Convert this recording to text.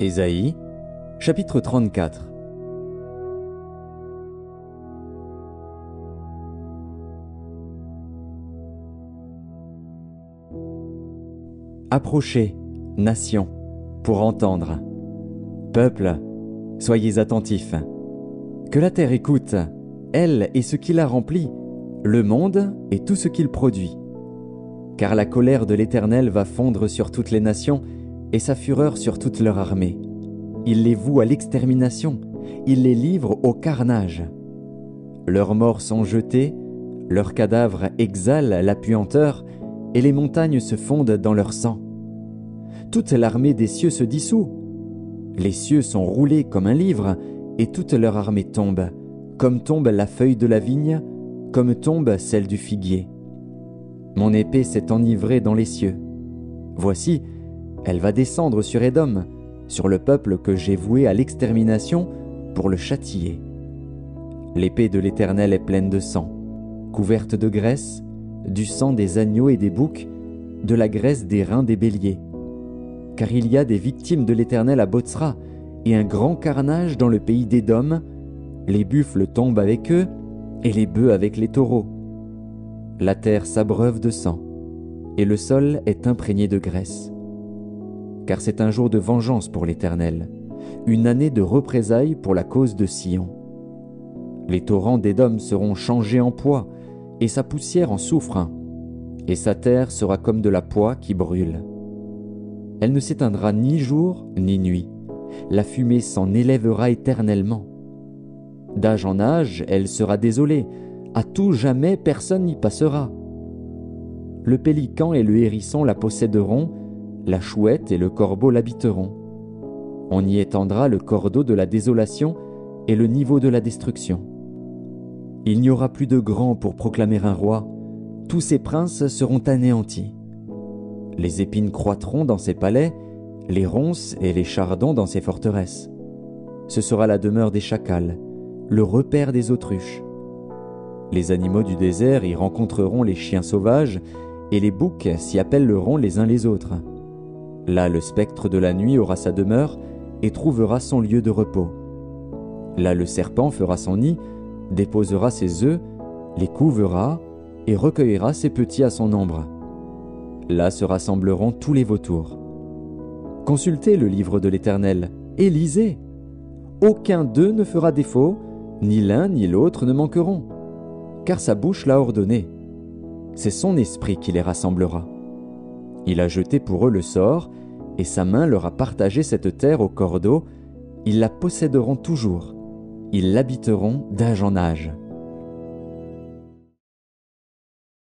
Ésaïe, chapitre 34. Approchez, nations, pour entendre. Peuple, soyez attentifs. Que la terre écoute, elle et ce qui la remplit, le monde et tout ce qu'il produit. Car la colère de l'Éternel va fondre sur toutes les nations et sa fureur sur toute leur armée. Il les voue à l'extermination, il les livre au carnage. Leurs morts sont jetés, leurs cadavres exhalent la puanteur, et les montagnes se fondent dans leur sang. Toute l'armée des cieux se dissout. Les cieux sont roulés comme un livre, et toute leur armée tombe, comme tombe la feuille de la vigne, comme tombe celle du figuier. Mon épée s'est enivrée dans les cieux. Voici, elle va descendre sur Édom, sur le peuple que j'ai voué à l'extermination pour le châtier. L'épée de l'Éternel est pleine de sang, couverte de graisse, du sang des agneaux et des boucs, de la graisse des reins des béliers. Car il y a des victimes de l'Éternel à Botsra, et un grand carnage dans le pays d'Édom. Les buffles tombent avec eux, et les bœufs avec les taureaux. La terre s'abreuve de sang, et le sol est imprégné de graisse. Car c'est un jour de vengeance pour l'Éternel, une année de représailles pour la cause de Sion. Les torrents d'Édom seront changés en poix, et sa poussière en soufre, et sa terre sera comme de la poix qui brûle. Elle ne s'éteindra ni jour ni nuit, la fumée s'en élèvera éternellement. D'âge en âge, elle sera désolée, à tout jamais personne n'y passera. Le pélican et le hérisson la posséderont, la chouette et le corbeau l'habiteront. On y étendra le cordeau de la désolation et le niveau de la destruction. Il n'y aura plus de grand pour proclamer un roi, tous ses princes seront anéantis. Les épines croîtront dans ses palais, les ronces et les chardons dans ses forteresses. Ce sera la demeure des chacals, le repaire des autruches. Les animaux du désert y rencontreront les chiens sauvages, et les boucs s'y appelleront les uns les autres. Là, le spectre de la nuit aura sa demeure et trouvera son lieu de repos. Là, le serpent fera son nid, déposera ses œufs, les couvera et recueillera ses petits à son ombre. Là se rassembleront tous les vautours. Consultez le livre de l'Éternel et lisez. Aucun d'eux ne fera défaut, ni l'un ni l'autre ne manqueront, car sa bouche l'a ordonné. C'est son esprit qui les rassemblera. Il a jeté pour eux le sort, et sa main leur a partagé cette terre au cordeau. Ils la posséderont toujours. Ils l'habiteront d'âge en âge.